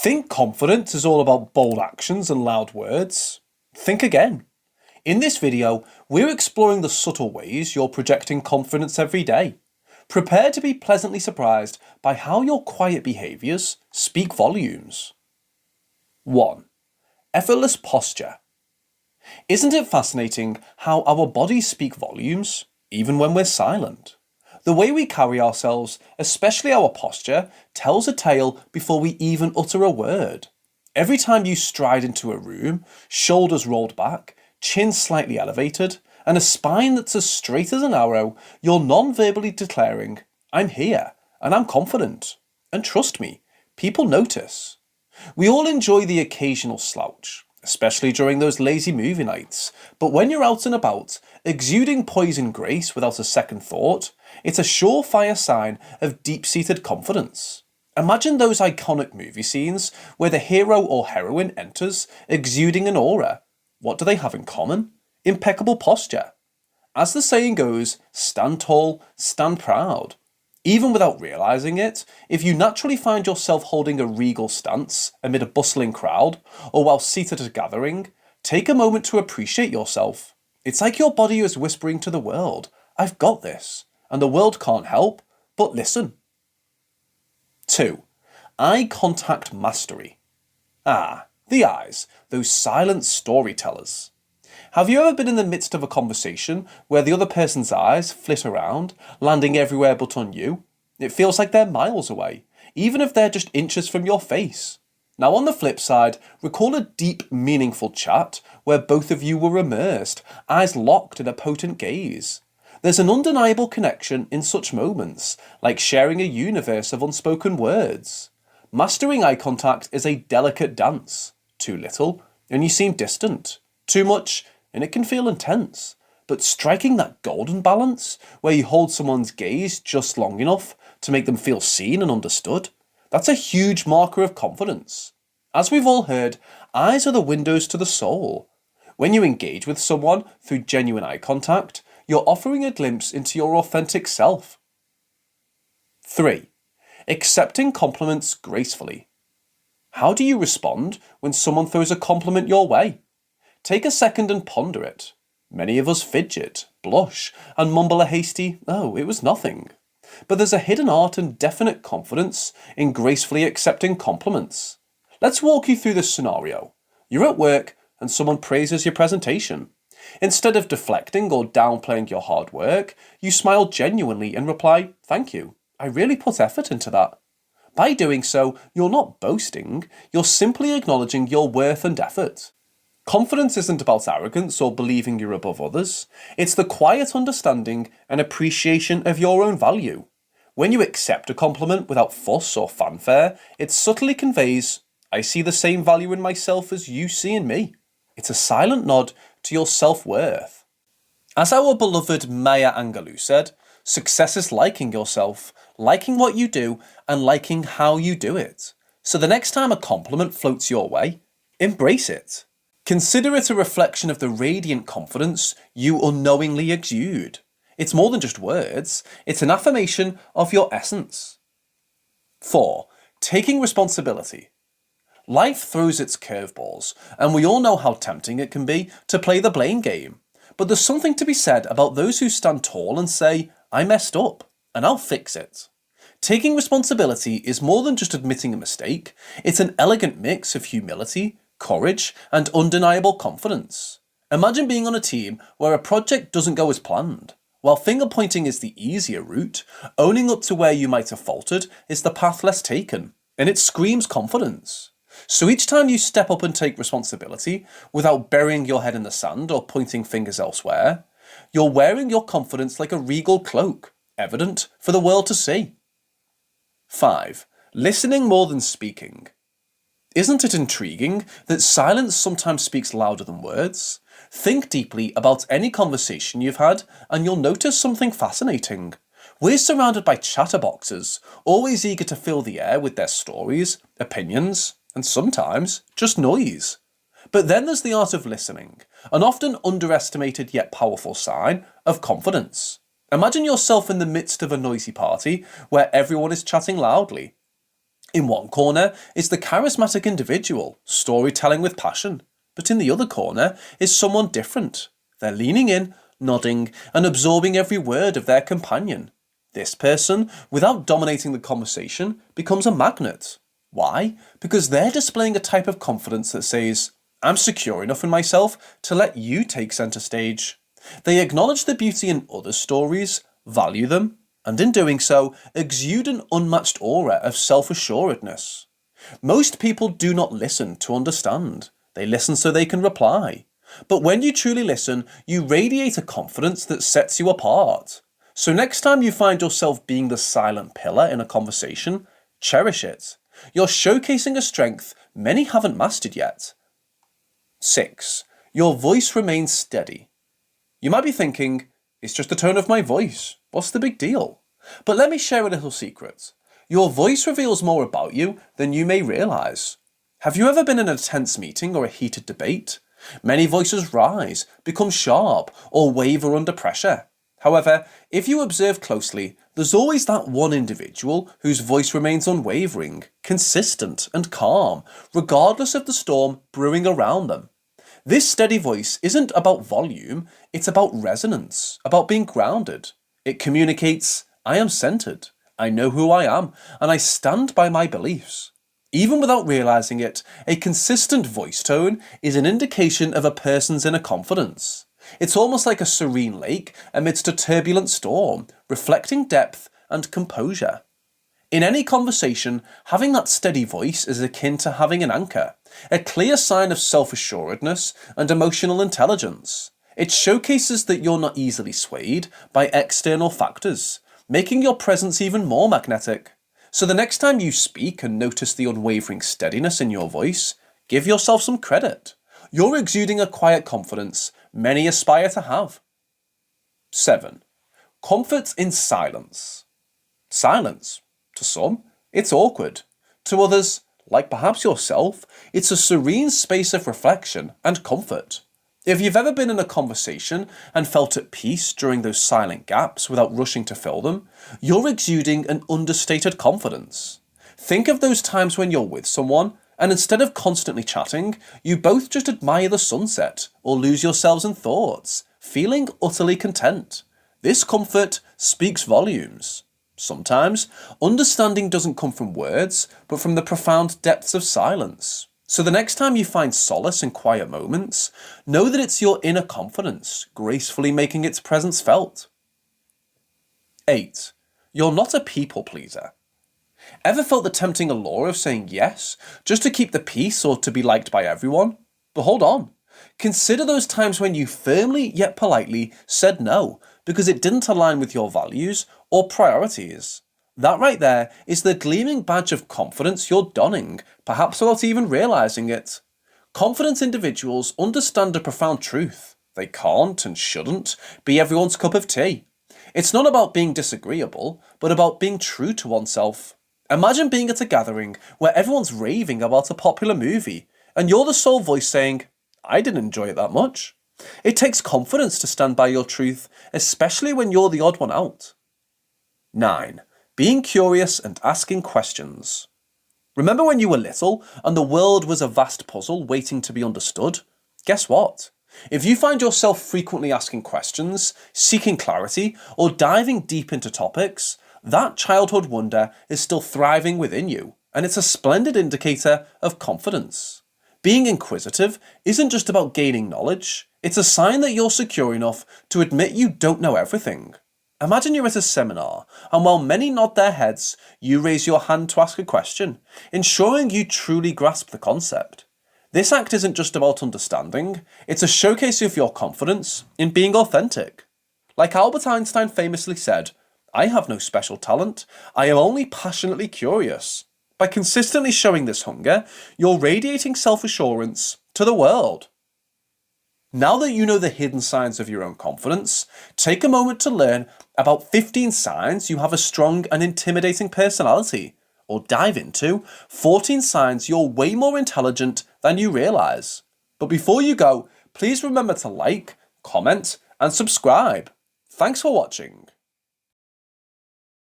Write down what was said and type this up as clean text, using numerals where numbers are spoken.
Think confidence is all about bold actions and loud words? Think again. In this video, we're exploring the subtle ways you're projecting confidence every day. Prepare to be pleasantly surprised by how your quiet behaviours speak volumes. 1. Effortless posture. Isn't it fascinating how our bodies speak volumes, even when we're silent? The way we carry ourselves, especially our posture, tells a tale before we even utter a word. Every time you stride into a room, shoulders rolled back, chin slightly elevated, and a spine that's as straight as an arrow, you're non-verbally declaring, "I'm here, and I'm confident. And trust me, people notice." We all enjoy the occasional slouch, especially during those lazy movie nights, but when you're out and about, exuding poise and grace without a second thought, it's a surefire sign of deep-seated confidence. Imagine those iconic movie scenes where the hero or heroine enters, exuding an aura. What do they have in common? Impeccable posture. As the saying goes, stand tall, stand proud. Even without realising it, if you naturally find yourself holding a regal stance amid a bustling crowd, or while seated at a gathering, take a moment to appreciate yourself. It's like your body is whispering to the world, "I've got this," and the world can't help but listen. 2. Eye contact mastery. The eyes, those silent storytellers. Have you ever been in the midst of a conversation where the other person's eyes flit around, landing everywhere but on you? It feels like they're miles away, even if they're just inches from your face. Now on the flip side, recall a deep, meaningful chat where both of you were immersed, eyes locked in a potent gaze. There's an undeniable connection in such moments, like sharing a universe of unspoken words. Mastering eye contact is a delicate dance. Too little, and you seem distant. Too much, and it can feel intense. But striking that golden balance, where you hold someone's gaze just long enough to make them feel seen and understood, that's a huge marker of confidence. As we've all heard, eyes are the windows to the soul. When you engage with someone through genuine eye contact, you're offering a glimpse into your authentic self. 3. Accepting compliments gracefully. How do you respond when someone throws a compliment your way? Take a second and ponder it. Many of us fidget, blush, and mumble a hasty, "Oh, it was nothing." But there's a hidden art and definite confidence in gracefully accepting compliments. Let's walk you through this scenario. You're at work and someone praises your presentation. Instead of deflecting or downplaying your hard work, you smile genuinely and reply, "Thank you. I really put effort into that." By doing so, you're not boasting, you're simply acknowledging your worth and effort. Confidence isn't about arrogance or believing you're above others. It's the quiet understanding and appreciation of your own value. When you accept a compliment without fuss or fanfare, it subtly conveys, "I see the same value in myself as you see in me." It's a silent nod to your self-worth. As our beloved Maya Angelou said, success is liking yourself, liking what you do, and liking how you do it. So the next time a compliment floats your way, embrace it. Consider it a reflection of the radiant confidence you unknowingly exude. It's more than just words, it's an affirmation of your essence. 4. Taking responsibility. Life throws its curveballs, and we all know how tempting it can be to play the blame game. But there's something to be said about those who stand tall and say, "I messed up, and I'll fix it." Taking responsibility is more than just admitting a mistake, it's an elegant mix of humility, courage, and undeniable confidence. Imagine being on a team where a project doesn't go as planned. While finger pointing is the easier route, owning up to where you might have faltered is the path less taken, and it screams confidence. So each time you step up and take responsibility, without burying your head in the sand or pointing fingers elsewhere, you're wearing your confidence like a regal cloak, evident for the world to see. 5. Listening more than speaking. Isn't it intriguing that silence sometimes speaks louder than words? Think deeply about any conversation you've had and you'll notice something fascinating. We're surrounded by chatterboxes, always eager to fill the air with their stories, opinions, and sometimes just noise. But then there's the art of listening, an often underestimated yet powerful sign of confidence. Imagine yourself in the midst of a noisy party where everyone is chatting loudly. In one corner is the charismatic individual, storytelling with passion, but in the other corner is someone different. They're leaning in, nodding, and absorbing every word of their companion. This person, without dominating the conversation, becomes a magnet. Why? Because they're displaying a type of confidence that says, I'm secure enough in myself to let you take centre stage. They acknowledge the beauty in other stories, value them, and in doing so, exude an unmatched aura of self-assuredness. Most people do not listen to understand. They listen so they can reply. But when you truly listen, you radiate a confidence that sets you apart. So next time you find yourself being the silent pillar in a conversation, cherish it. You're showcasing a strength many haven't mastered yet. 6. Your voice remains steady. You might be thinking, it's just the tone of my voice. What's the big deal? But let me share a little secret. Your voice reveals more about you than you may realise. Have you ever been in a tense meeting or a heated debate? Many voices rise, become sharp, or waver under pressure. However, if you observe closely, there's always that one individual whose voice remains unwavering, consistent, and calm, regardless of the storm brewing around them. This steady voice isn't about volume, it's about resonance, about being grounded. It communicates, I am centered, I know who I am, and I stand by my beliefs. Even without realizing it, a consistent voice tone is an indication of a person's inner confidence. It's almost like a serene lake amidst a turbulent storm, reflecting depth and composure. In any conversation, having that steady voice is akin to having an anchor, a clear sign of self-assuredness and emotional intelligence. It showcases that you're not easily swayed by external factors, making your presence even more magnetic. So the next time you speak and notice the unwavering steadiness in your voice, give yourself some credit. You're exuding a quiet confidence many aspire to have. 7. Comfort in silence. Silence. To some, it's awkward. To others, like perhaps yourself, it's a serene space of reflection and comfort. If you've ever been in a conversation and felt at peace during those silent gaps without rushing to fill them, you're exuding an understated confidence. Think of those times when you're with someone and instead of constantly chatting, you both just admire the sunset or lose yourselves in thoughts, feeling utterly content. This comfort speaks volumes. Sometimes, understanding doesn't come from words, but from the profound depths of silence. So the next time you find solace in quiet moments, know that it's your inner confidence, gracefully making its presence felt. 8. You're not a people pleaser. Ever felt the tempting allure of saying yes, just to keep the peace or to be liked by everyone? But hold on. Consider those times when you firmly yet politely said no because it didn't align with your values or priorities. That right there is the gleaming badge of confidence you're donning, perhaps without even realizing it. Confident individuals understand a profound truth. They can't and shouldn't be everyone's cup of tea. It's not about being disagreeable, but about being true to oneself. Imagine being at a gathering where everyone's raving about a popular movie, and you're the sole voice saying, I didn't enjoy it that much. It takes confidence to stand by your truth, especially when you're the odd one out. 9. Being curious and asking questions. Remember when you were little and the world was a vast puzzle waiting to be understood? Guess what? If you find yourself frequently asking questions, seeking clarity, or diving deep into topics, that childhood wonder is still thriving within you, and it's a splendid indicator of confidence. Being inquisitive isn't just about gaining knowledge, it's a sign that you're secure enough to admit you don't know everything. Imagine you're at a seminar, and while many nod their heads, you raise your hand to ask a question, ensuring you truly grasp the concept. This act isn't just about understanding, it's a showcase of your confidence in being authentic. Like Albert Einstein famously said, I have no special talent, I am only passionately curious. By consistently showing this hunger, you're radiating self-assurance to the world. Now that you know the hidden signs of your own confidence, take a moment to learn about 15 signs you have a strong and intimidating personality, or dive into 14 signs you're way more intelligent than you realise. But before you go, please remember to like, comment, and subscribe. Thanks for watching.